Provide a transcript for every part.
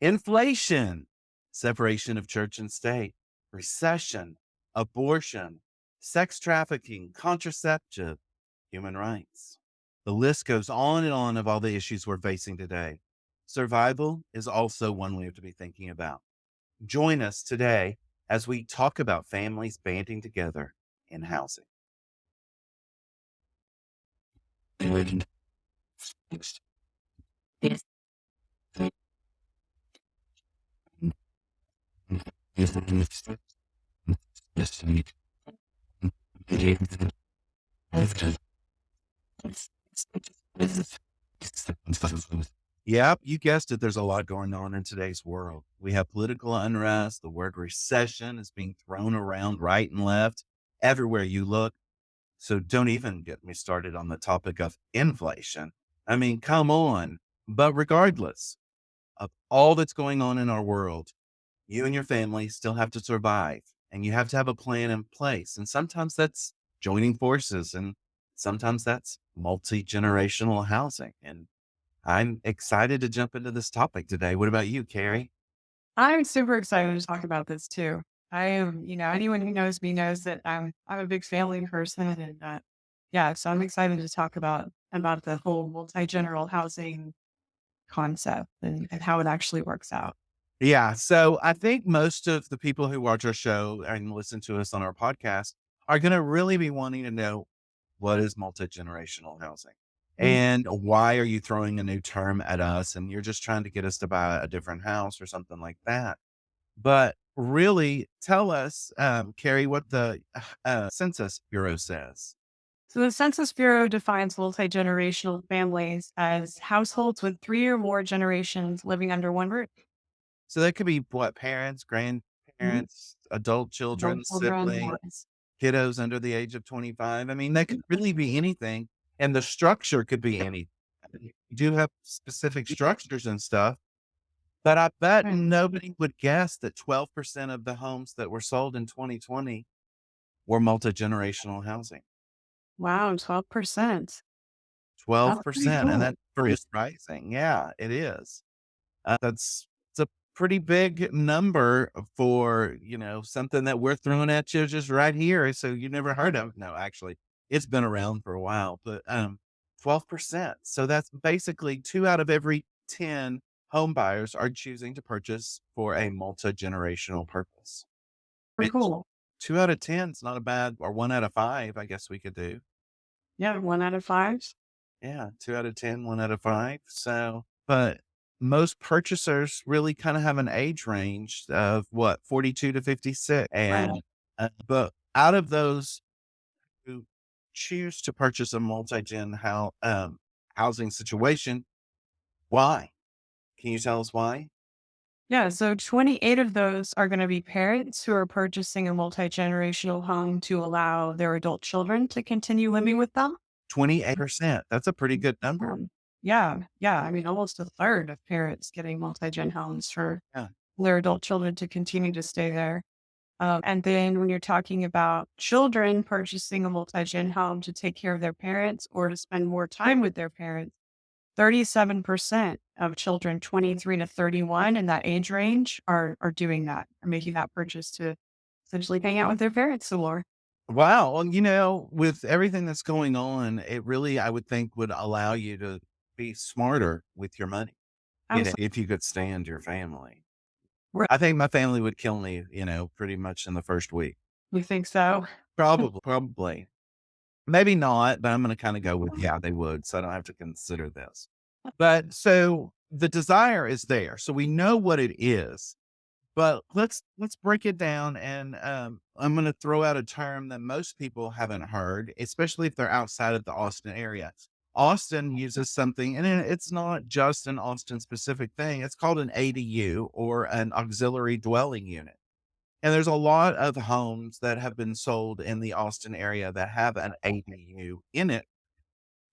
inflation, separation of church and state, recession, abortion, sex trafficking, contraception, human rights. The list goes on and on of all the issues we're facing today. Survival is also one we have to be thinking about. Join us today as we talk about families banding together in housing. Yep, you guessed it. There's a lot going on in today's world. We have political unrest. The word recession is being thrown around right and left everywhere you look. So don't even get me started on the topic of inflation. I mean, come on. But regardless of all that's going on in our world, you and your family still have to survive and you have to have a plan in place. And sometimes that's joining forces and sometimes that's multi-generational housing. And I'm excited to jump into this topic today. What about you, Carrie? I'm super excited to talk about this too. I am, anyone who knows me knows that I'm a big family person, and yeah, so I'm excited to talk about the whole multi-general housing concept and how it actually works out. Yeah. So I think most of the people who watch our show and listen to us on our podcast are going to really be wanting to know what is multi-generational housing Mm. and why are you throwing a new term at us? And you're just trying to get us to buy a different house or something like that. But really tell us, Carrie, what the Census Bureau says. So the Census Bureau defines multi-generational families as households with three or more generations living under one roof. So that could be what parents, Mhm. grandparents, adult Adult children, children, siblings, kiddos under the age of 25. I mean, that could really be anything. And the structure could be anything. You do have specific structures and stuff, but I bet right. nobody would guess that 12% of the homes that were sold in 2020 were multi-generational housing. Wow, 12%. That's pretty 12%. And cool. that's pretty surprising. Yeah, it is. It's a pretty big number for, something that we're throwing at you just right here. So you never heard of. No, actually, it's been around for a while, but 12%. So that's basically 2 out of every 10 home buyers are choosing to purchase for a multi-generational purpose. Pretty Which cool. 2 out of 10 is not a bad, or 1 out of 5, I guess we could do. Yeah, 1 out of 5. Yeah, 2 out of 10, 1 out of 5. So, but most purchasers really kind of have an age range of what, 42 to 56. Right. And, but out of those who choose to purchase a multi-gen housing situation, why? Can you tell us why? Yeah, so 28 of those are going to be parents who are purchasing a multi-generational home to allow their adult children to continue living with them. 28%. That's a pretty good number. Um, yeah, yeah. I mean, almost a third of parents getting multi-gen homes for Yeah. their adult children to continue to stay there. And then when you're talking about children purchasing a multi-gen home to take care of their parents or to spend more time with their parents, 37% of children 23 to 31 in that age range are doing that, are making that purchase to essentially hang out with their parents some more. Wow. Well, with everything that's going on, it really, I would think, would allow you to be smarter with your money. Absolutely. If you could stand your family. Right. I think my family would kill me, pretty much in the first week. You think so? Probably. Maybe not, but I'm gonna kinda go with, yeah, they would, so I don't have to consider this. But so the desire is there, so we know what it is, but let's break it down and, I'm gonna throw out a term that most people haven't heard, especially if they're outside of the Austin area. Austin uses something, and it's not just an Austin specific thing, it's called an ADU or an auxiliary dwelling unit. And there's a lot of homes that have been sold in the Austin area that have an ADU in it.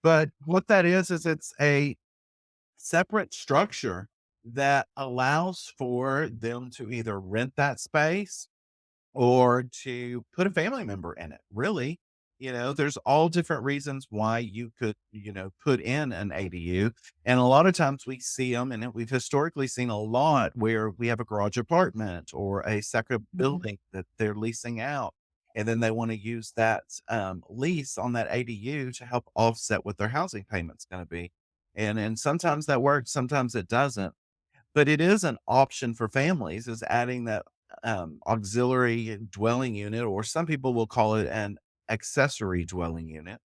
But what that is it's a separate structure that allows for them to either rent that space or to put a family member in it, really. There's all different reasons why you could, put in an ADU. And a lot of times we see them, and we've historically seen a lot where we have a garage apartment or a second Mhm. building that they're leasing out. And then they want to use that lease on that ADU to help offset what their housing payment's going to be. And sometimes that works, sometimes it doesn't. But it is an option for families, is adding that, auxiliary dwelling unit, or some people will call it an accessory dwelling unit,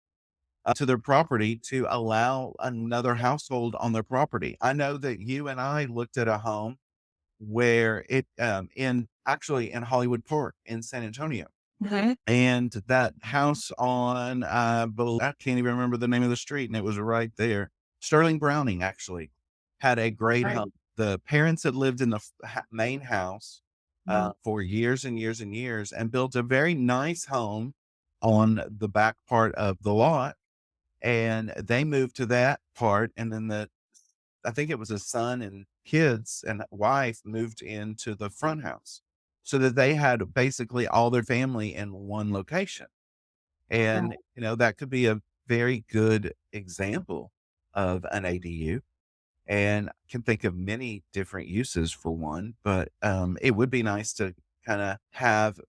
to their property to allow another household on their property. I know that you and I looked at a home where in Hollywood Park in San Antonio. Mhm. And that house on, I can't even remember the name of the street, and it was right there. Sterling Browning actually had a great Right. home. The parents had lived in the main house Mhm. for years and years and years, and built a very nice home on the back part of the lot. And they moved to that part, and then I think it was a son and kids and wife moved into the front house, so that they had basically all their family in one location. And, that could be a very good example of an ADU. And I can think of many different uses for one, but it would be nice to kind of have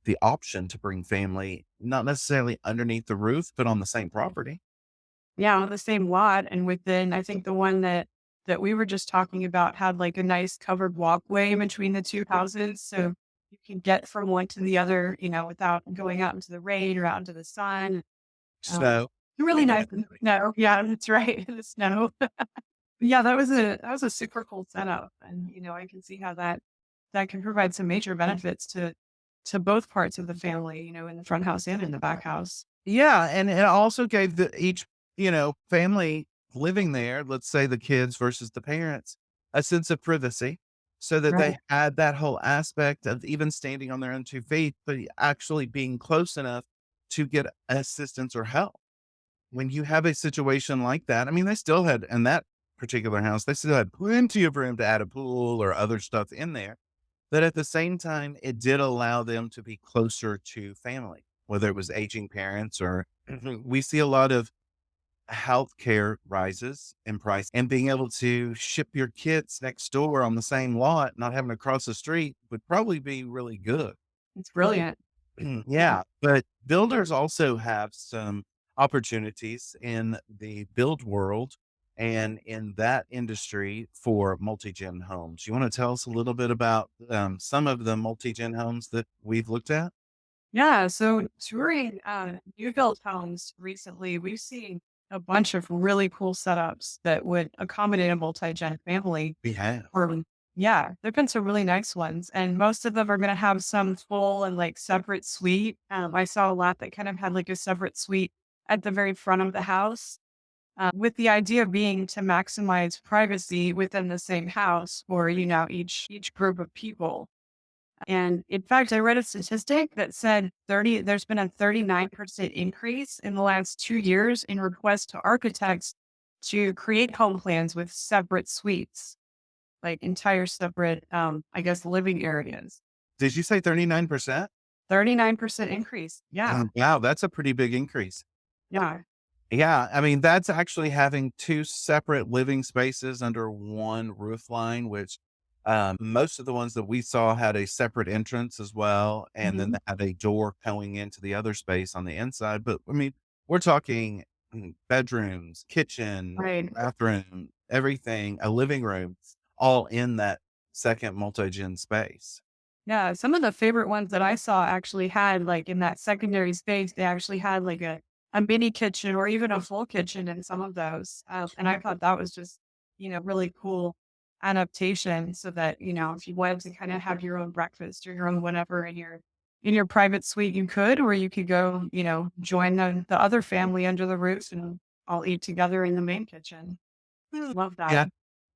the option to bring family, not necessarily underneath the roof, but on the same property. Yeah, on the same lot, and within I think the one that we were just talking about had, like, a nice covered walkway between the 2 houses, so you can get from one to the other, without going out into the rain or out into the sun. Um, Snow. really nice in the snow. Yeah, that's right, in the snow. Yeah, that was a super cool setup, and, I can see how that can provide some major benefits to both parts of the family, in the front house and in the back house. Yeah, and it also gave each, family living there, let's say the kids versus the parents, a sense of privacy, so that Right. they had that whole aspect of even standing on their own 2 feet, but actually being close enough to get assistance or help. When you have a situation like that, I mean, they still had in that particular house, they still had plenty of room to add a pool or other stuff in there. But at the same time, it did allow them to be closer to family, whether it was aging parents or we see a lot of healthcare rises in price, and being able to ship your kids next door on the same lot, not having to cross the street would probably be really good. It's brilliant. Yeah. Yeah, but builders also have some opportunities in the build world and in that industry for multi-gen homes. You want to tell us a little bit about some of the multi-gen homes that we've looked at? Yeah, so touring, new built homes recently, we've seen a bunch of really cool setups that would accommodate a multi-gen family. We have. Or yeah, there've been some really nice ones, and most of them are gonna have some full and, like, separate suite. I saw a lot that kind of had, like, a separate suite at the very front of the house, with the idea being to maximize privacy within the same house for, each group of people. And in fact, I read a statistic that said there's been a 39% increase in the last 2 years in requests to architects to create home plans with separate suites, like entire separate, I guess, living areas. Did you say 39%? 39% increase. Yeah. Wow, that's a pretty big increase. Yeah. Yeah, I mean, that's actually having 2 separate living spaces under one roof line, which, most of the ones that we saw had a separate entrance as well, and then Mhm. they had a door going into the other space on the inside, but, I mean, we're talking, bedrooms, kitchen, Right. bathroom, everything, a living room, all in that second multi-gen space. Yeah, some of the favorite ones that I saw actually had, like, in that secondary space, they actually had, like, a mini kitchen or even a full kitchen in some of those, and I thought that was just, really cool adaptation so that, if you wanted to kinda have your own breakfast or your own whatever in your private suite, you could, or you could go, join the other family under the roof and all eat together in the main kitchen. Love that.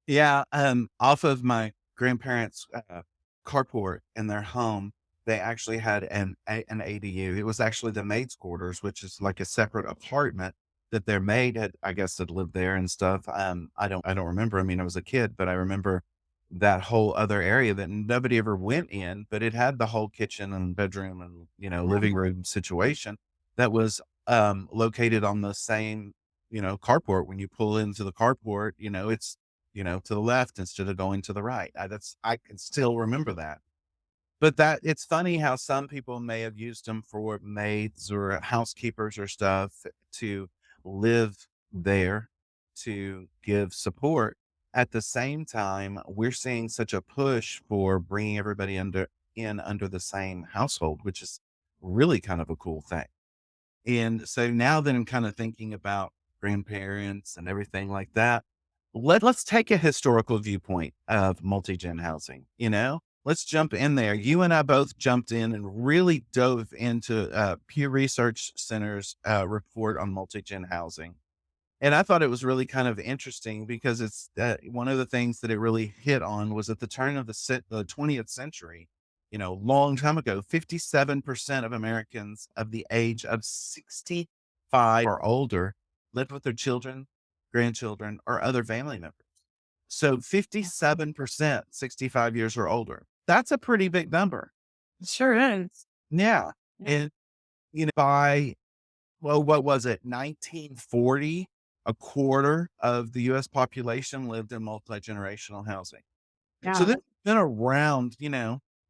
Yeah. Yeah, off of my grandparents' carport in their home, they actually had an ADU. It was actually the maid's quarters, which is like a separate apartment that their maid had, I guess, had lived there and stuff. I don't remember. I mean, I was a kid, but I remember that whole other area that nobody ever went in, but it had the whole kitchen and bedroom and, living room situation. that was located on the same, carport. When you pull into the carport, it's, to the left instead of going to the right. I can still remember that. But that it's funny how some people may have used them for maids or housekeepers or stuff to live there to give support. At the same time, we're seeing such a push for bringing everybody under the same household, which is really kind of a cool thing. And so now that I'm kind of thinking about grandparents and everything like that, let's take a historical viewpoint of multi-gen housing, Let's jump in there. You and I both jumped in and really dove into Pew Research Center's report on multi-gen housing. And I thought it was really kind of interesting because it's one of the things that it really hit on was at the turn of the 20th century, long time ago, 57% of Americans of the age of 65 or older lived with their children, grandchildren, or other family members. So 57%, 65 years or older. That's a pretty big number. It sure is. Yeah. Yeah. And, by, well, what was it? 1940, a quarter of the US population lived in multi-generational housing. So Yeah. this has been around,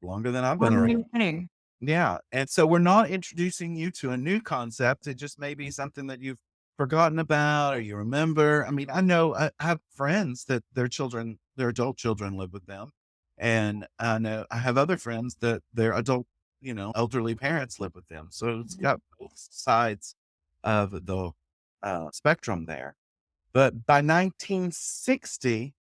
longer than I've been One around. new thing. Yeah, and so we're not introducing you to a new concept. It just may be something that you've forgotten about or you remember. I mean, I know I have friends that their adult children live with them. And I know I have other friends that their adult, elderly parents live with them. So it's got both sides of the spectrum there. But by 1960,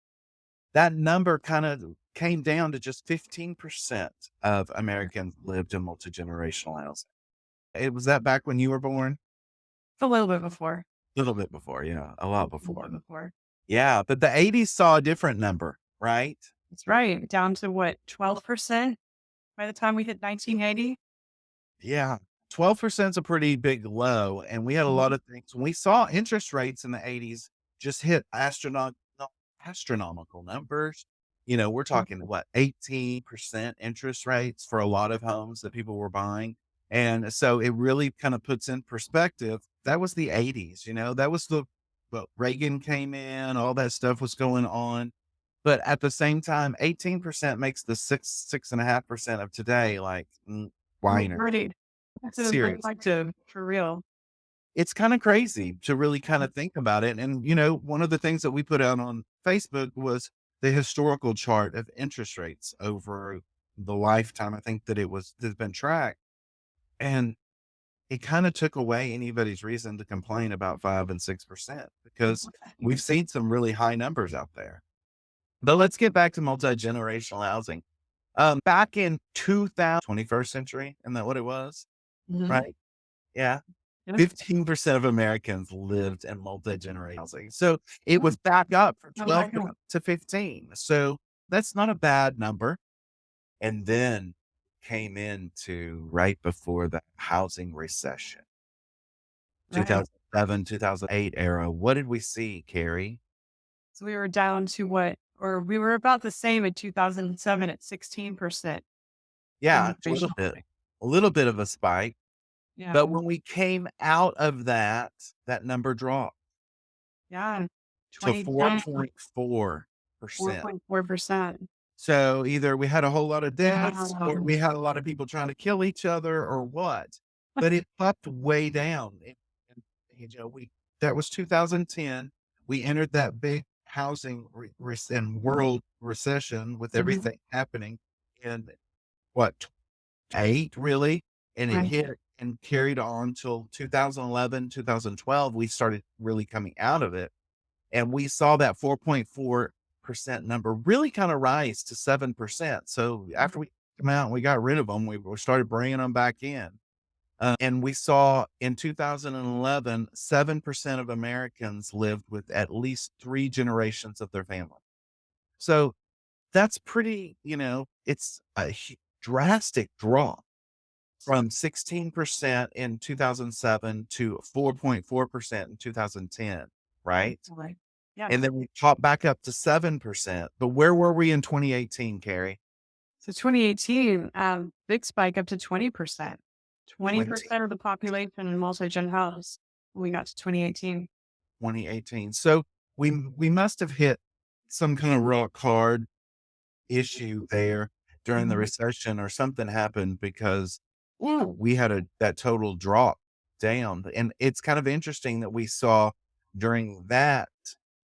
that number kind of came down to just 15% of Americans lived in multi-generational housing. It was that back when you were born? A little bit before. A little bit before, yeah, a lot A little before. bit before. Yeah, but the '80s saw a different number, right? That's right. Down to what, 12% by the time we hit 1980? Yeah, 12% is a pretty big low, and we had a lot Mhm. of things when we saw interest rates in the '80s just hit astronomical numbers. We're talking what, 18% interest rates for a lot of homes that people were buying. And so it really kind of puts in perspective. That was the '80s, that was well, Reagan came in, all that stuff was going on. But at the same time, 18% makes the 6.5% of today like whiner. Right. That's a Serious. perspective for real. It's kinda crazy to really kinda think about it, and, one of the things that we put out on Facebook was the historical chart of interest rates over the lifetime, I think that that's been tracked, and it kinda took away anybody's reason to complain about 5 and 6% because we've seen some really high numbers out there. But let's get back to multi-generational housing. Back in 2000 21st century, isn't that what it was? Mhm. Right? Yeah. Yeah. 15% of Americans lived in multi-generational housing. So it was back up from Oh 12 my God. to 15. So that's not a bad number. And then came into right before the housing recession, Right. 2007, 2008 era. What did we see, Carrie? So we were down to what, or we were about the same in 2007 at 16% Yeah, increase. a little bit of a spike. Yeah. But when we came out of that, that number dropped Yeah. to 2010, 4.4%. 4.4%. So either we had a whole lot of deaths or Wow. we had a lot of people trying to kill each other or what, but it popped way down. And, that was 2010. We entered that big housing and world recession with Mhm. everything happening in what, eight really? And it Right. hit and carried on till 2011, 2012. We started really coming out of it. And we saw that 4.4% number really kind of rise to 7%. So after we come out and we got rid of them, we started bringing them back in. And we saw in 2011, 7% of Americans lived with at least three generations of their family. So that's pretty, it's a drastic drop from 16% in 2007 to 4.4% in 2010, right? Right. Yeah. And then we popped back up to 7%. But where were we in 2018, Carrie? So 2018, big spike up to 20%. 20 20% of the population in multi-gen house when we got to 2018. 2018. So we must have hit some kind of rock hard issue there during the Mhm. recession or something happened because we had that total drop down. And it's kind of interesting that we saw during that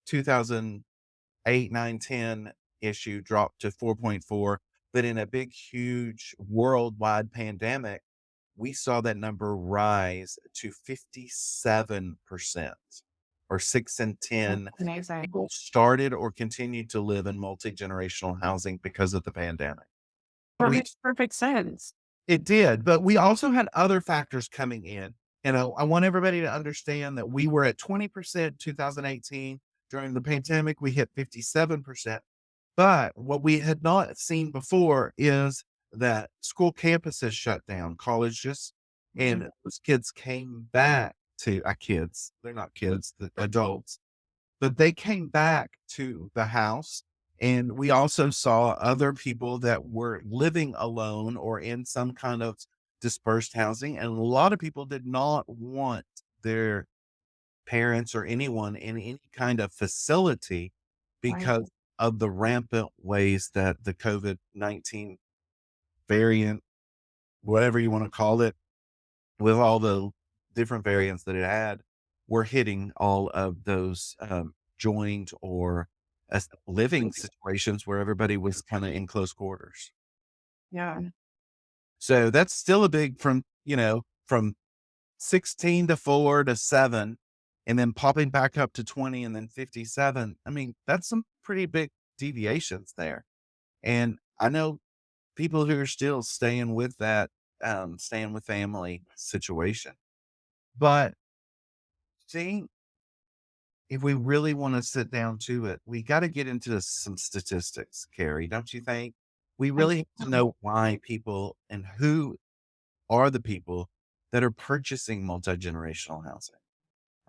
2008, 9, 10 issue drop to 4.4, but in a big, huge worldwide pandemic, we saw that number rise to 57% or 6 in That's 10 amazing. people started or continued to live in multi-generational housing because of the pandemic. That We makes perfect sense. It did, but we also had other factors coming in. I want everybody to understand that we were at 20% 2018. During the pandemic, we hit 57%. But what we had not seen before is that school campuses shut down, colleges, Mhm. and those kids came back to kids. They're not kids, the adults, but they came back to the house. And we also saw other people that were living alone or in some kind of dispersed housing. And a lot of people did not want their parents or anyone in any kind of facility Right. because of the rampant ways that the COVID-19 variant, whatever you want to call it, with all the different variants that it had, were hitting all of those joined or living situations where everybody was kind of in close quarters. Yeah. So that's still a big from 16 to 4 to 7 and then popping back up to 20 and then 57. I mean, that's some pretty big deviations there. And I know people who are still staying with that, staying with family situation. But see, if we really want to sit down to it, we got to get into some statistics, Carrie, don't you think? We I really have to know why people and who are the people that are purchasing multi-generational housing,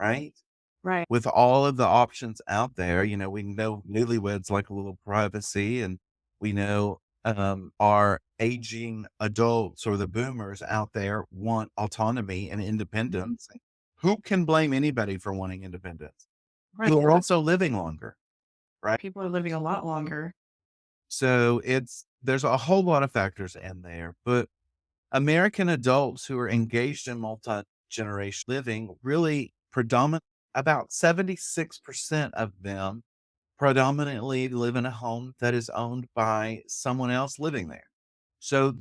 right? Right. With all of the options out there, we know newlyweds like a little privacy, and we know our aging adults or the boomers out there want autonomy and independence. Who can blame anybody for wanting independence? Right. Who are also living longer, right? People are living a lot longer. So there's a whole lot of factors in there, but American adults who are engaged in multi-generation living really about 76% of them predominantly live in a home that is owned by someone else living there. So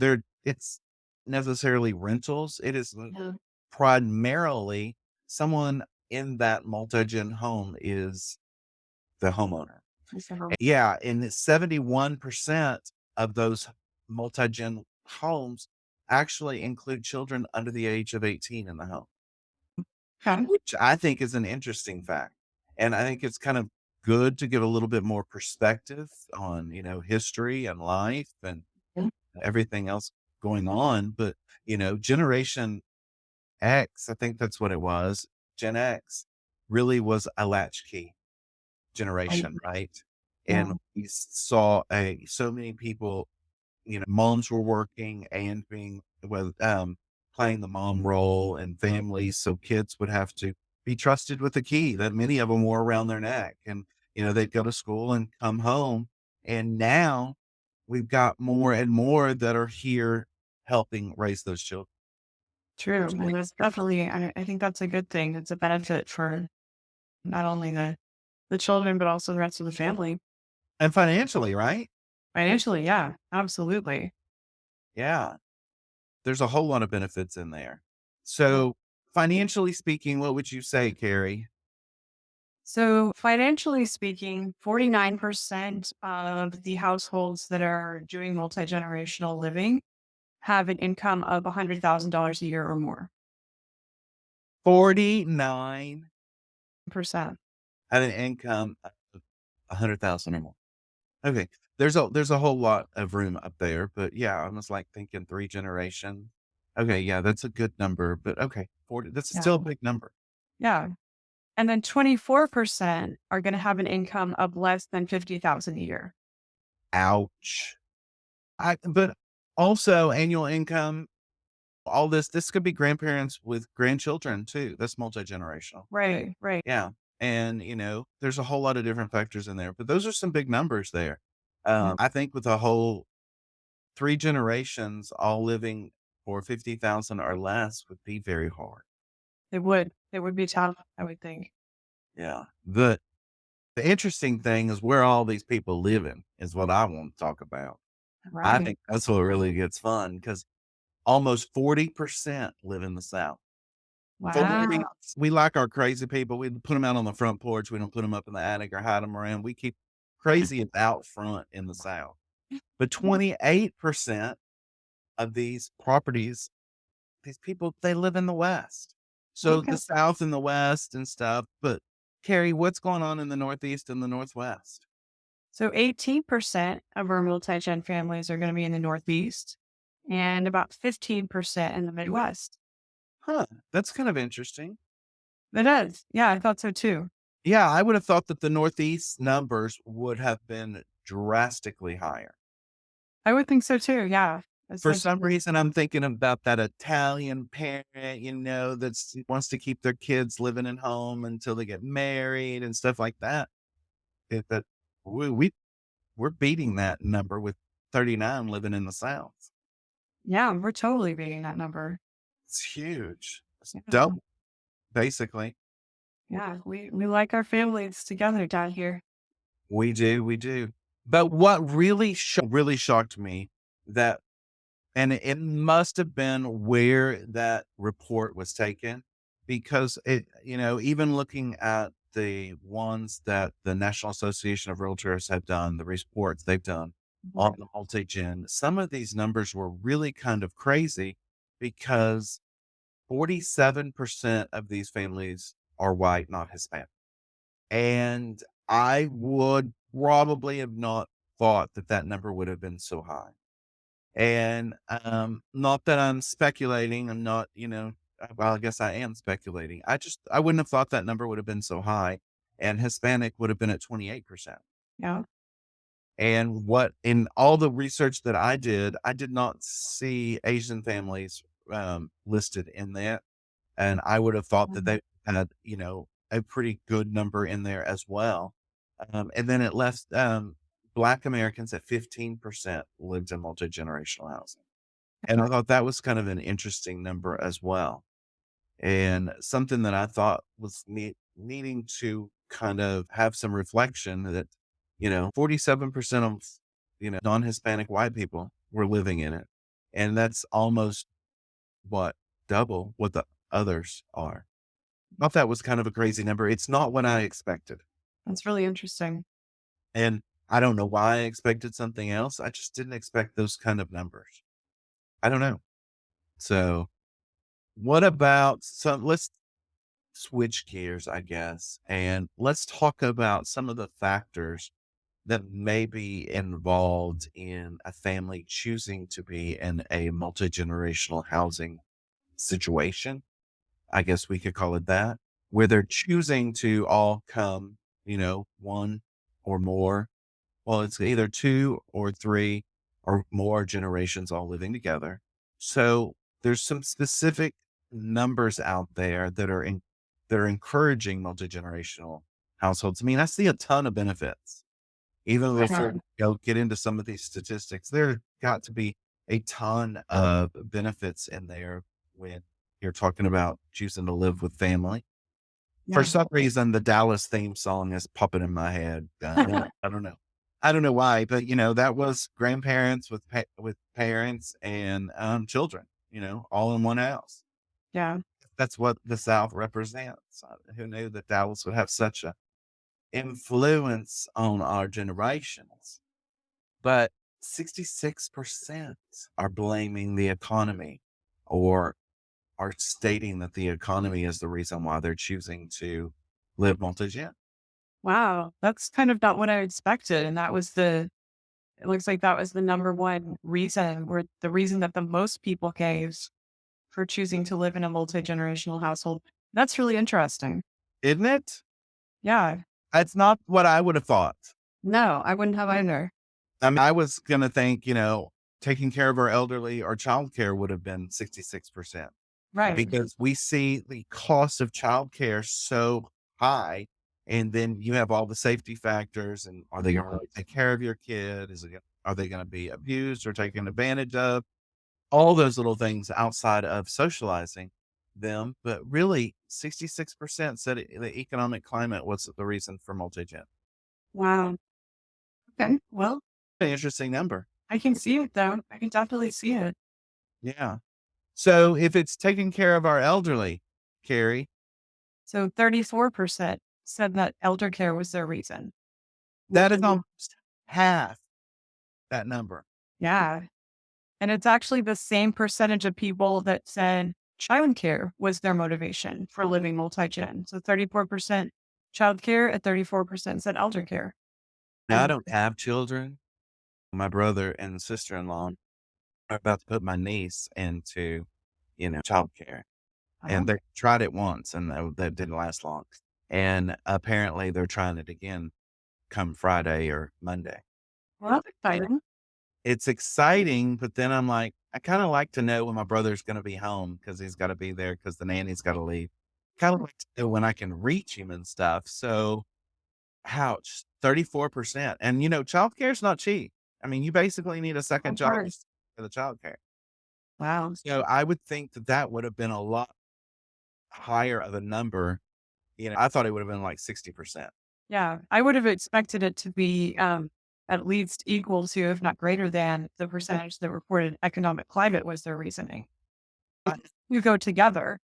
it's necessarily rentals. It is Yeah. primarily someone in that multi-gen home is the homeowner. So, Yeah, and 71% of those multi-gen homes actually include children under the age of 18 in the home, okay. which I think is an interesting fact. And I think it's kind of good to give a little bit more perspective on, history and life and everything else going on. But, Generation X, I think that's what it was. Gen X really was a latchkey I, generation, right? yeah. And we saw so many people, moms were working and playing the mom role and families. So kids would have to be trusted with the key that many of them wore around their neck. And, they'd go to school and come home. And now we've got more and more that are here helping raise those children. True. And that's definitely, I think that's a good thing. It's a benefit for not only the children, but also the rest of the family. And financially, right? Financially, yeah, absolutely. Yeah. There's a whole lot of benefits in there. So, financially speaking, what would you say, Carrie? So, financially speaking, 49% of the households that are doing multi generational living have an income of $100,000 a year or more. 49 Percent. have an income of 100,000 or more. Okay. There's a whole lot of room up there, but yeah, I was like thinking 3 generations. Okay, yeah, that's a good number, but okay, 40, that's Yeah. still a big number. Yeah. And then 24% are going to have an income of less than 50,000 a year. Ouch. But also annual income all this could be grandparents with grandchildren too. That's multi-generational. Right, right. Yeah. And, there's a whole lot of different factors in there, but those are some big numbers there. Yeah, I think with a whole 3 generations all living for 50,000 or less would be very hard. it would. It would be tough, I would think. Yeah. The interesting thing is where all these people living is what I want to talk about. I Right. think that's what really gets fun because almost 40% live in the South. Wow. 40. We like our crazy people. We put them out on the front porch. We don't put them up in the attic or hide them around. We keep crazy is out front in the South. But 28% of these properties, these people, they live in the West. So Okay. the South and the West and stuff. But Carrie, what's going on in the Northeast and the Northwest? So 18% of our multi-gen families are going to be in the Northeast and about 15% in the Midwest. Huh. That's kind of interesting. It is. Yeah, I thought so too. Yeah, I would have thought that the Northeast numbers would have been drastically higher. I would think so too. Yeah. For some Especially. reason, I'm thinking about that Italian parent, that's wants to keep their kids living at home until they get married and stuff like that. That we're beating that number with 39 living in the South. Yeah, we're totally beating that number. It's huge. It's Yeah. double, basically. Yeah. We like our families together down here. We do, we do. But what really shocked me that and it must have been where that report was taken because even looking at the ones that the National Association of Realtors have done, the reports they've done on Right. the multi-gen, some of these numbers were really kind of crazy because 47% of these families are white, not Hispanic. And I would probably have not thought that that number would have been so high. And, not that I'm speculating, I'm not, well, I guess I am speculating. I wouldn't have thought that number would have been so high, and Hispanic would have been at 28%. Yeah. And what in all the research that I did not see Asian families, listed in that, and I would have thought that Mhm. they had, a pretty good number in there as well. And then it left, Black Americans at 15% lived in multi-generational housing. And I thought that was kind of an interesting number as well. And something that I thought was needing to kind of have some reflection that, 47% of, non-Hispanic white people were living in it. And that's almost what double what the others are. Thought that was kind of a crazy number. It's not what I expected. That's really interesting. And I don't know why I expected something else. I just didn't expect those kind of numbers. I don't know. So what about let's switch gears, I guess, and let's talk about some of the factors that may be involved in a family choosing to be in a multi-generational housing situation. I guess we could call it that, where they're choosing to all come, one or more. Well, it's either 2 or 3 or more generations all living together. So there's some specific numbers out there that are encouraging multi-generational households. I mean, I see a ton of benefits. Even before Right. we get into some of these statistics, there got to be a ton of benefits in there when you're talking about choosing to live with family. For Yeah. some reason, the Dallas theme song is popping in my head. I don't know. I don't know why, but that was grandparents with parents and children, all in one house. Yeah. That's what the South represents. Who knew that Dallas would have such a influence on our generations? But 66% are blaming the economy or are stating that the economy is the reason why they're choosing to live multi-gen. Wow. That's kind of not what I expected. And it looks like that was the number one reason or the reason that the most people gave for choosing to live in a multi-generational household. That's really interesting. Isn't it? Yeah. That's not what I would have thought. No, I wouldn't have either. I mean, I was gonna think, taking care of our elderly or childcare would have been 66%, Right. because we see the cost of childcare so high. And then you have all the safety factors, and are they going to really take care of your kid? Are they going to be abused or taken advantage of? All those little things outside of socializing them. But really, 66% said the economic climate was the reason for multi-gen. Wow. Okay. Well, An interesting number. I can see it though. I can definitely see it. Yeah. So if it's taking care of our elderly, Carrie, So 34% said that elder care was their reason, that which is is, almost half that number. yeah. And it's actually the same percentage of people that said childcare was their motivation for living multi-gen. So 34% childcare and 34% said elder care. Now, I And don't have children. My brother and sister-in-law are about to put my niece into, childcare. And oh, they tried it once, and that didn't last long. And apparently they're trying it again come Friday or Monday. well, that's exciting. It's exciting, but then I'm like, I kinda like to know when my brother's gonna be home, because 'cause he's gotta be there, because the nanny's gotta leave. Kinda like to know when I can reach him and stuff. So, ouch, 34%. And, childcare is not cheap. I mean, you basically need a second Of job course. just for the childcare. Wow. So, I would think that that would have been a lot higher of a number. I thought it would have been like 60%. Yeah. I would have expected it to be at least equal to, if not greater than, the percentage that reported economic climate was their reasoning. Uh, You go together.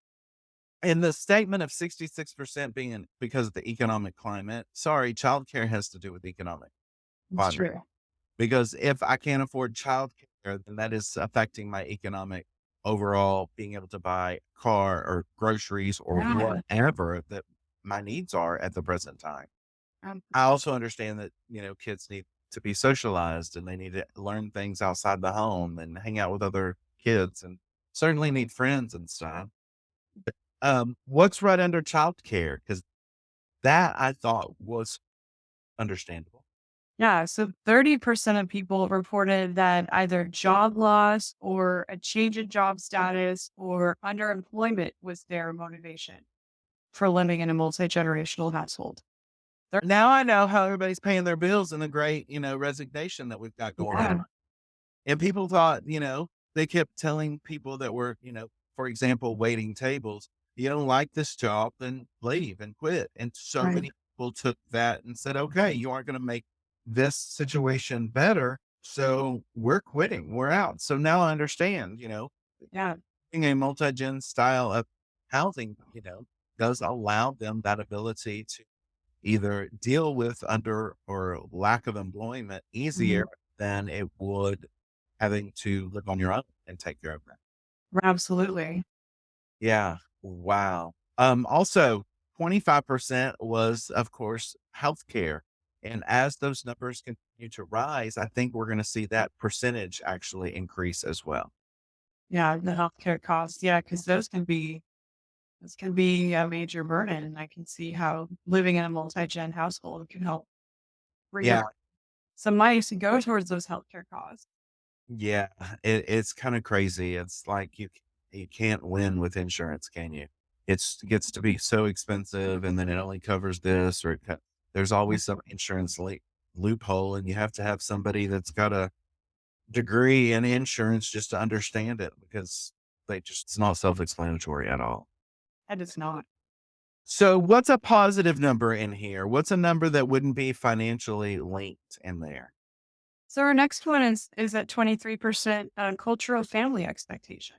and the statement of 66% being because of the economic climate, sorry, childcare has to do with economic It's climate. true. Because if I can't afford childcare, then that is affecting my economic overall being able to buy a car or groceries or Yeah. whatever that my needs are at the present time. Um, I also understand that, kids need to be socialized, and they need to learn things outside the home and hang out with other kids, and certainly need friends and stuff. What's right under childcare? Because that I thought was understandable. Yeah, so 30% of people reported that either job loss or a change in job status or underemployment was their motivation for living in a multi-generational household. Now I know how everybody's paying their bills and the great, resignation that we've got going Yeah, on. And people thought, they kept telling people that were, for example, waiting tables, you don't like this job, then leave and quit. And so right. many people took that and said, okay, you aren't going to make this situation better. So we're quitting, we're out. So now I understand, Yeah, being a multi-gen style of housing, does allow them that ability to either deal with under or lack of employment easier mhm, than it would having to live on your own and take care of that. absolutely. Yeah. Wow. Also 25% was, of course, healthcare. And as those numbers continue to rise, I think we're going to see that percentage actually increase as well. Yeah, the healthcare costs. Yeah, because those can be a major burden. And I can see how living in a multi-gen household can help free Yeah. up some money to go towards those healthcare costs. Yeah. It's kind of crazy. It's like you can't win with insurance, can you? Gets to be so expensive, and then it only covers this, or there's always some insurance loophole, and you have to have somebody that's got a degree in insurance just to understand it, because it's not self-explanatory at all. And it's not. So what's a positive number in here? What's a number that wouldn't be financially linked in there? So our next one is at 23% cultural family expectation.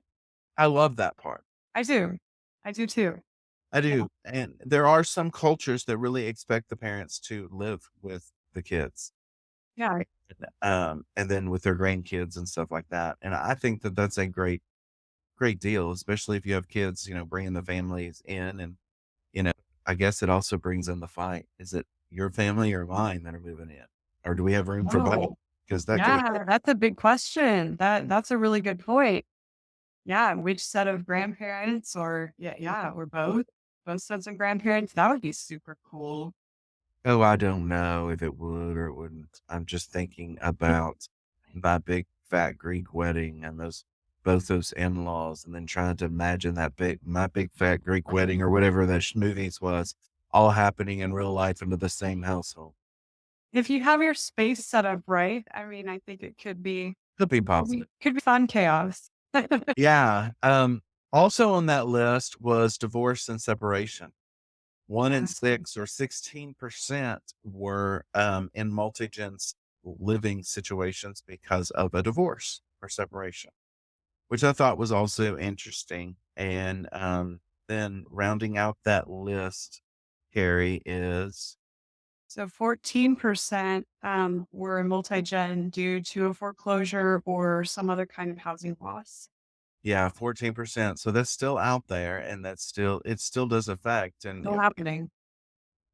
I love that part. I do. I do too. I Yeah. do. And there are some cultures that really expect the parents to live with the kids, Yeah. and then with their grandkids and stuff like that. And I think that that's a great deal, especially if you have kids, bringing the families in. And, you know, I guess it also brings in the fight. Is it your family or mine that are moving in? Or do we have room for both? Oh, Because that could, yeah. That's a big question. That's a really good point. Yeah. Which set of grandparents or yeah, or both sets of grandparents. That would be super cool. oh, I don't know if it would or it wouldn't. I'm just thinking about my big fat Greek wedding and both those in-laws, and then trying to imagine my big fat Greek wedding or whatever that movies was, all happening in real life into the same household. If you have your space set up right, I mean, I think it Could be positive. could be fun chaos. Yeah. Also on that list was divorce and separation. 1 in 6 or 16% were, in multi-gens living situations because of a divorce or separation, which I thought was also interesting. And, then rounding out that list, Carrie, is So 14% were multi-gen due to a foreclosure or some other kind of housing loss. yeah, 14%. So that's still out there, and it still does affect, and Still happening.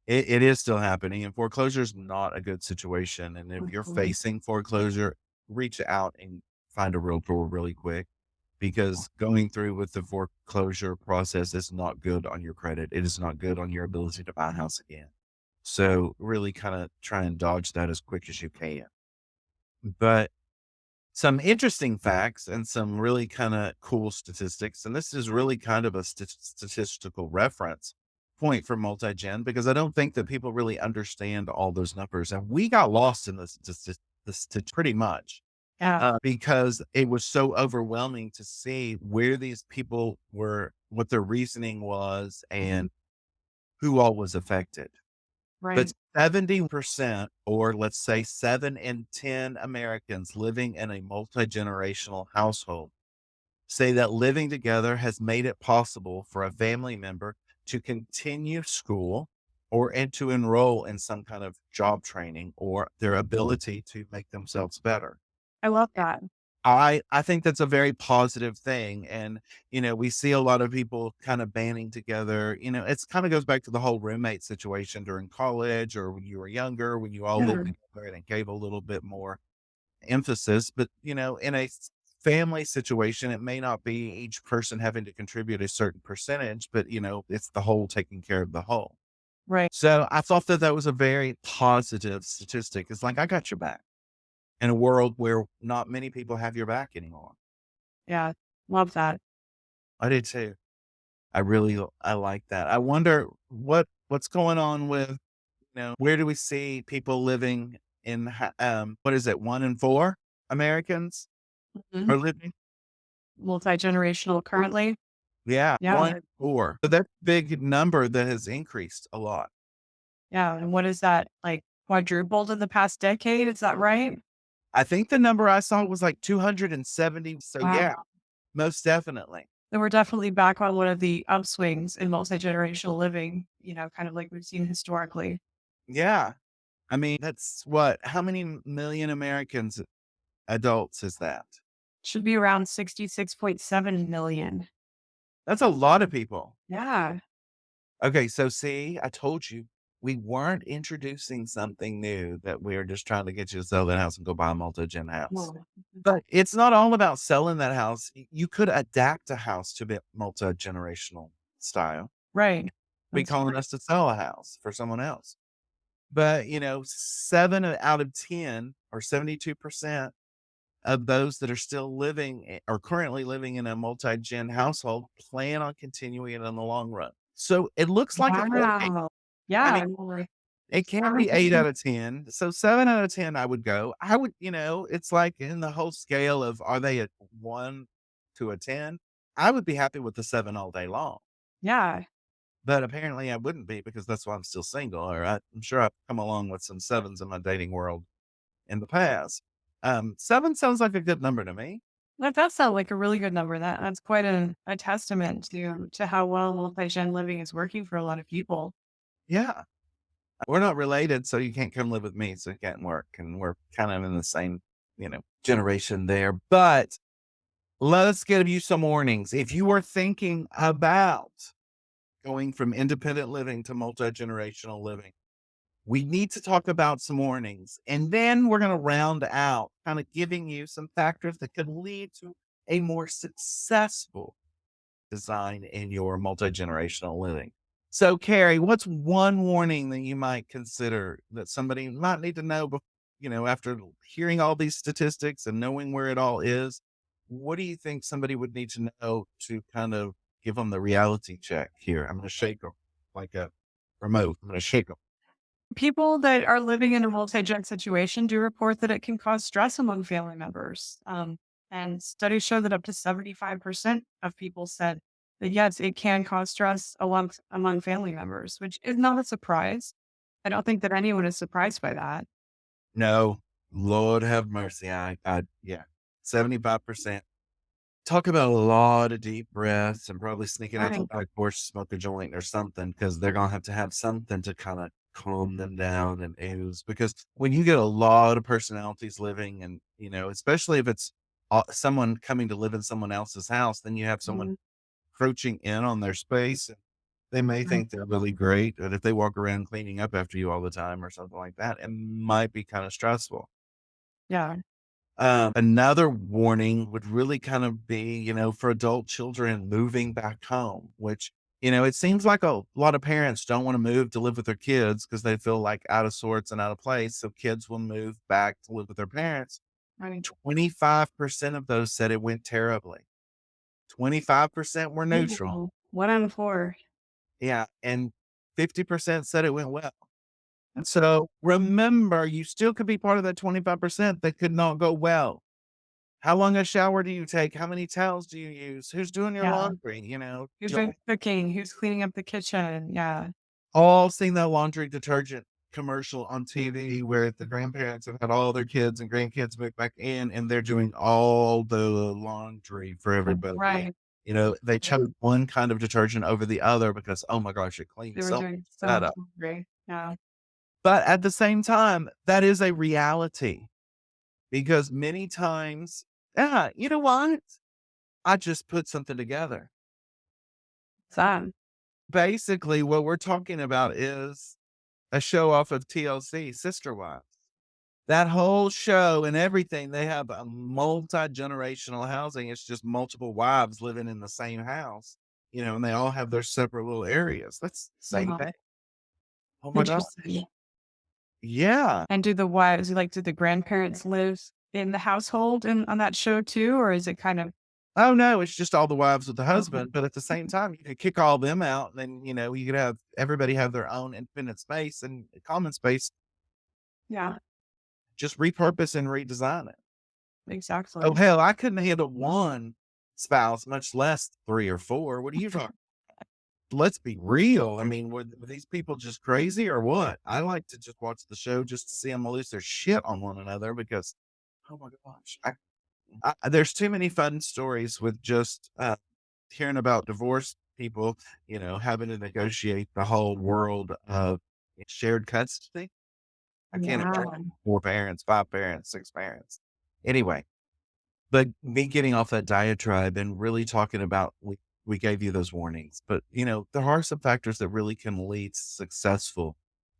it is still happening, and foreclosure is not a good situation, and if you're Mhm. facing foreclosure, reach out and find a realtor really quick, because going through with the foreclosure process is not good on your credit. It is not good on your ability to buy a house again. So really kinda try and dodge that as quick as you can. But some interesting facts and some really kinda cool statistics, and this is really kind of a statistical reference point for multi-gen, because I don't think that people really understand all those numbers, and we got lost in this pretty much, Yeah. because it was so overwhelming to see where these people were, what their reasoning was, and who all was affected. But Right. 70%, or let's say 7 in 10 Americans living in a multi-generational household, say that living together has made it possible for a family member to continue school and to enroll in some kind of job training or their ability to make themselves better. I love that. I think that's a very positive thing, and, we see a lot of people kinda banding together, it's kinda goes back to the whole roommate situation during college or when you were younger, when you all lived Yeah. together, and it gave a little bit more emphasis, but, in a family situation, it may not be each person having to contribute a certain percentage, but, it's the whole taking care of the whole. Right. So, I thought that that was a very positive statistic. It's like, I got your back in a world where not many people have your back anymore. Yeah. Love that. I did too. I like that. I wonder what's going on with, where do we see people living in, what is it, 1 in 4 Americans Mhm. are living? Multi-generational currently. Yeah, Yeah. 1 in 4. So that's a big number that has increased a lot. Yeah. And what is that, like, quadrupled in the past decade? Is that right? I think the number I saw was like 270. So yeah, Wow. most definitely. Then we're definitely back on one of the upswings in multi-generational living, kind of like we've seen historically. Yeah. I mean, that's what, how many million Americans adults is that? Should be around 66.7 million. That's a lot of people. Yeah. Okay, so see, I told you we weren't introducing something new, that we are just trying to get you to sell that house and go buy a multi-gen house. Well, But it's not all about selling that house. You could adapt a house to be multi-generational style. right. Be That's calling right. us to sell a house for someone else. But 7 out of 10 or 72% of those that are still living or currently living in a multi-gen household plan on continuing it in the long run. So it looks like it's working. Wow. I Yeah. mean, No, like, it can be 8 out of 10. So 7 out of 10, I would go. I would, it's like in the whole scale of, are they a 1 to a 10? I would be happy with the 7 all day long. yeah. But apparently I wouldn't be, because that's why I'm still single. Or I'm sure I've come along with some 7s in my dating world in the past. 7 sounds like a good number to me. That does sound like a really good number. That's quite a testament to how well multi-gen living is working for a lot of people. Yeah. We're not related, so you can't come live with me, so it can't work. And we're kind of in the same, generation there. But let's give you some warnings. If you are thinking about going from independent living to multi-generational living, we need to talk about some warnings. And then we're going to round out, kind of giving you some factors that could lead to a more successful design in your multi-generational living. So, Carrie, what's one warning that you might consider that somebody might need to know after hearing all these statistics and knowing where it all is, what do you think somebody would need to know to kind of give them the reality check here? I'm going to shake them like a remote. I'm going to shake them. People that are living in a multi-gen situation do report that it can cause stress among family members. And studies show that up to 75% of people said that yes, it can cause stress among family members, which is not a surprise. I don't think that anyone is surprised by that. No, Lord have mercy. Yeah, 75%. Talk about a lot of deep breaths and probably sneaking out to Right. the back porch to smoke a joint or something because they're gonna have something to kind of calm them down and ooze. Because when you get a lot of personalities living, and especially if it's someone coming to live in someone else's house, then you have someone Mhm. encroaching in on their space. And they may Right. think they're really great, but if they walk around cleaning up after you all the time or something like that, it might be kind of stressful. Yeah. Another warning would really kind of be, for adult children moving back home, which, it seems like a lot of parents don't want to move to live with their kids because they feel like out of sorts and out of place. So kids will move back to live with their parents. Right. 25% of those said it went terribly. 25% were neutral. Ooh, 1 in 4. Yeah. And 50% said it went well. So remember, you still could be part of that 25% that could not go well. How long a shower do you take? How many towels do you use? Who's doing your Yeah. laundry? Who's been cooking? Who's cleaning up the kitchen? Yeah. All seen that laundry detergent commercial on TV where the grandparents have had all their kids and grandkids move back in and they're doing all the laundry for everybody. Right. They chose one kind of detergent over the other because, oh my gosh, it They cleans were so doing so much better. laundry. Yeah. But at the same time, that is a reality because many times, yeah, you know what? I just put something together. Sad. Basically, what we're talking about is a show off of TLC, Sister Wives. That whole show and everything, they have a multi-generational housing. It's just multiple wives living in the same house, and they all have their separate little areas. That's the same Uh-huh. thing. Oh my god. Interesting. Yeah. And do the grandparents live in the household on that show too, or is it kind of Oh no, it's just all the wives with the okay. husband, but at the same time, you could kick all them out, and then you could have everybody have their own independent space and common space. Yeah, Just repurpose and redesign it. Oh, exactly. hell, I couldn't handle one spouse, much less 3 or 4. What are you talking? Let's be real. I mean, were these people just crazy or what? I like to just watch the show just to see them lose their shit on one another because, oh my gosh, there's too many fun stories with just hearing about divorced people, having to negotiate the whole world of shared custody. I can't Yeah. imagine 4 parents, 5 parents, 6 parents. Anyway, but me getting off that diatribe and really talking about we gave you those warnings, but, there are some factors that really can lead to successful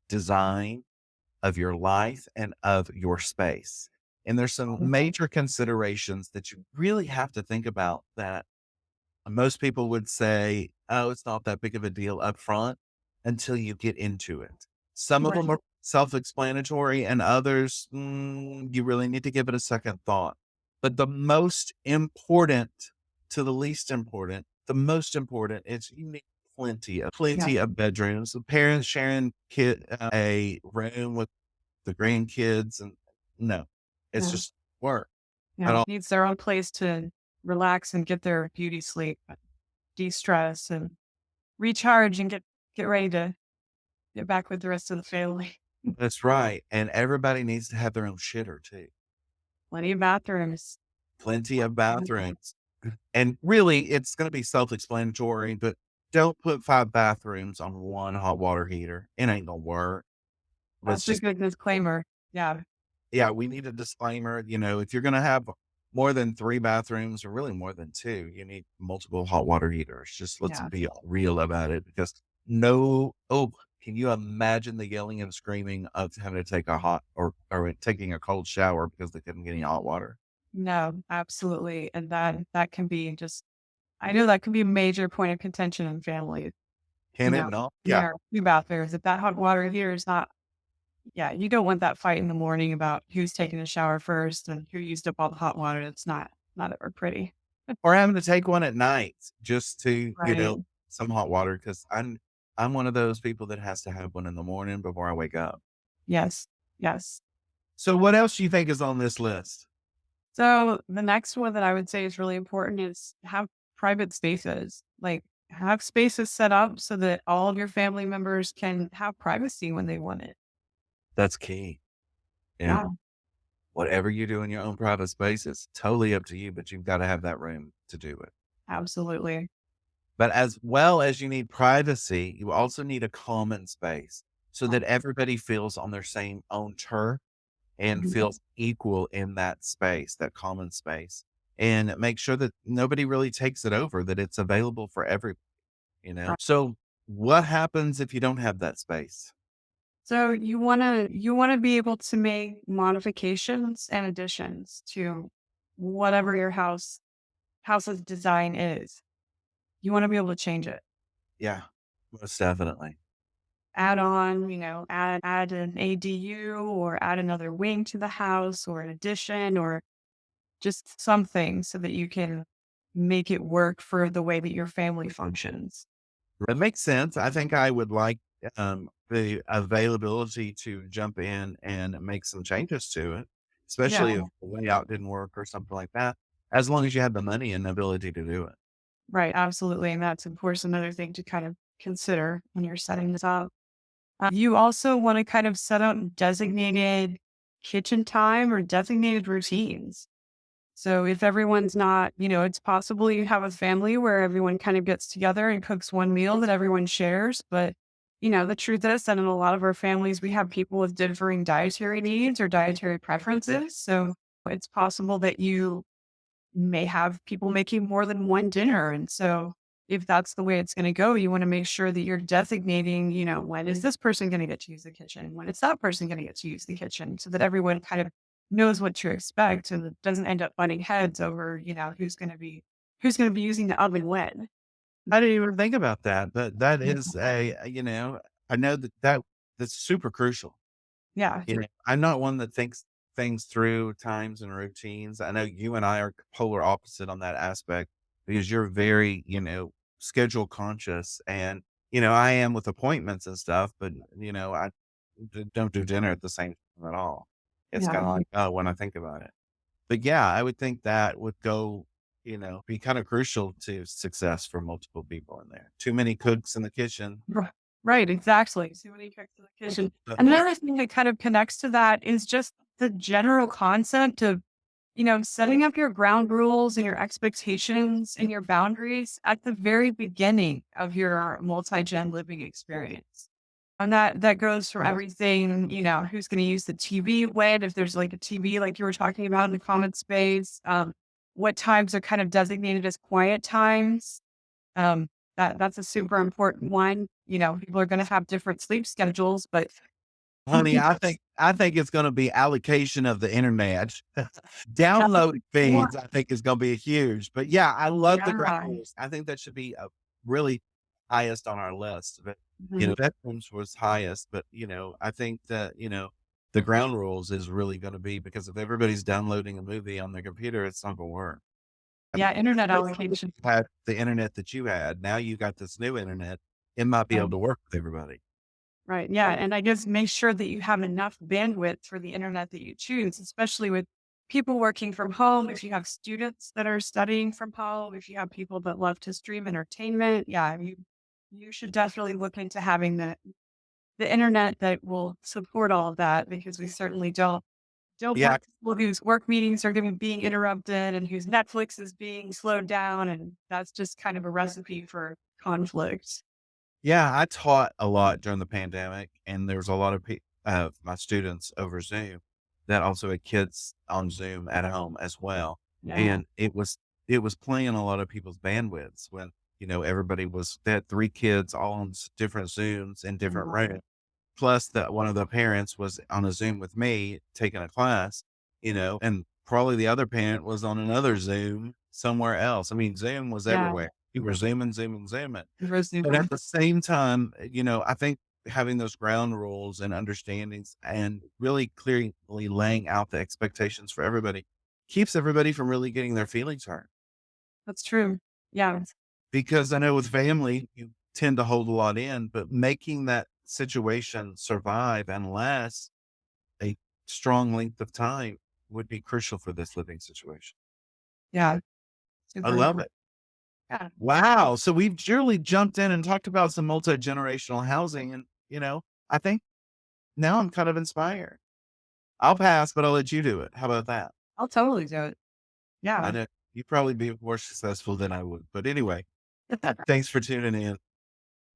design of your life and of your space. And there's some major considerations that you really have to think about that most people would say, "Oh, it's not that big of a deal up front," until you get into it. Some of them Right. are self-explanatory and others, you really need to give it a second thought. But the most important to the least important, the most important is you need Yeah. plenty of bedrooms. The parents sharing a room with the grandkids and no, it's Yeah. just work at Yeah. all. Needs their own place to relax and get their beauty sleep, de-stress and recharge and get ready to get back with the rest of the family. That's right, and everybody needs to have their own shitter too. Plenty of bathrooms. Plenty of bathrooms. And really, it's gonna be self-explanatory, but don't put 5 bathrooms on 1 hot water heater. It ain't gonna work. Let's That's a just good disclaimer. Yeah. yeah, we need a disclaimer, if you're gonna have more than 3 bathrooms or really more than 2, you need multiple hot water heaters. Just let's Yeah. be real about it because no can you imagine the yelling and screaming of having to take a hot or taking a cold shower because they couldn't get any hot water? No, absolutely. And that can be just I know that can be a major point of contention in families. Can it not? Yeah. There are 2 bathrooms. If that hot water heater is not Yeah, you don't want that fight in the morning about who's taking a shower first and who used up all the hot water. It's not ever pretty. Or having to take one at night just to, Right. some hot water because I'm one of those people that has to have one in the morning before I wake up. Yes. Yes. So what else do you think is on this list? So the next one that I would say is really important is have private spaces. Like have spaces set up so that all of your family members can have privacy when they want it. That's key. Yeah. Yeah, Whatever you do in your own private space, it's totally up to you, but you've got to have that room to do it. absolutely. But as well as you need privacy, you also need a common space so that everybody feels on their same own turf and Mhm. feels equal in that space, that common space. And make sure that nobody really takes it over, that it's available for everybody. Right. So what happens if you don't have that space? So you wanna be able to make modifications and additions to whatever your house's design is. You wanna be able to change it. Yeah, most definitely. Add on, add an ADU or add another wing to the house or an addition or just something so that you can make it work for the way that your family functions. That makes sense. I think I would like the availability to jump in and make some changes to it, Yeah, especially if the layout didn't work or something like that, as long as you have the money and the ability to do it. right. Absolutely. And that's, of course, another thing to kind of consider when you're setting this up. You also want to kind of set out designated kitchen time or designated routines. So if everyone's not, it's possible you have a family where everyone kind of gets together and cooks one meal that everyone shares. But, the truth is that in a lot of our families, we have people with differing dietary needs or dietary preferences. So it's possible that you may have people making more than one dinner. And so if that's the way it's going to go, you want to make sure that you're designating, when is this person going to get to use the kitchen? When is that person going to get to use the kitchen? So that everyone kind of knows what to expect and it doesn't end up butting heads over, who's going to be using the oven when. I didn't even think about that, but that Yeah. is I know that's super crucial. Yeah. I'm not one that thinks things through times and routines. I know you and I are polar opposite on that aspect because you're very, schedule conscious and, I am with appointments and stuff, but, I don't do dinner at the same time at all. It's Yeah. kind of like, oh, when I think about it. But yeah, I would think that would be kind of crucial to success for multiple people in there. Too many cooks in the kitchen. Right, exactly. Too many cooks in the kitchen. Another thing that kind of connects to that is just the general concept of, setting up your ground rules and your expectations and your boundaries at the very beginning of your multi-gen living experience. And that goes from everything, who's going to use the TV when, if there's like a TV, like you were talking about in the common space, what times are kind of designated as quiet times. Um, that's a super important one. People are gonna have different sleep schedules, but Honey, I think it's gonna be allocation of the internet. that's Download more. feeds, I think is gonna be huge, but yeah, I love the ground Yeah. rules. I think that should be, really highest on our list, but, Mhm. bedrooms was highest, but, I think that, the ground rules is really gonna be because if everybody's downloading a movie on their computer, it's not gonna work. Yeah, internet But allocation. had the internet that you had, now you got this new internet, it might be able Right. to work with everybody. Right, yeah, and I guess make sure that you have enough bandwidth for the internet that you choose, especially with people working from home, if you have students that are studying from home, if you have people that love to stream entertainment, yeah, you should definitely look into having the internet that will support all of that because we certainly don't Yeah. want people whose work meetings are gonna be being interrupted and whose Netflix is being slowed down, and that's just kind of a recipe for conflict. Yeah, I taught a lot during the pandemic, and there was a lot of my students over Zoom that also had kids on Zoom at home as well, Yeah. and it was playing a lot of people's bandwidths when everybody they had 3 kids all on different Zooms in different Mhm. rooms. Plus, that one of the parents was on a Zoom with me taking a class, and probably the other parent was on another Zoom somewhere else. I mean, Zoom was Yeah. everywhere. You were zooming, zooming, zooming. Roast But at the same time, I think having those ground rules and understandings and really clearly laying out the expectations for everybody keeps everybody from really getting their feelings hurt. That's true. Yeah. Because I know with family, you tend to hold a lot in, but making that situation survive and last a strong length of time would be crucial for this living situation. Yeah. I Super love important. it. Yeah. Wow. So we've really jumped in and talked about some multi-generational housing. And, I think now I'm kind of inspired. I'll pass, but I'll let you do it. How about that? I'll totally do it. I Yeah. know you'd probably be more successful than I would. But anyway, thanks for tuning in.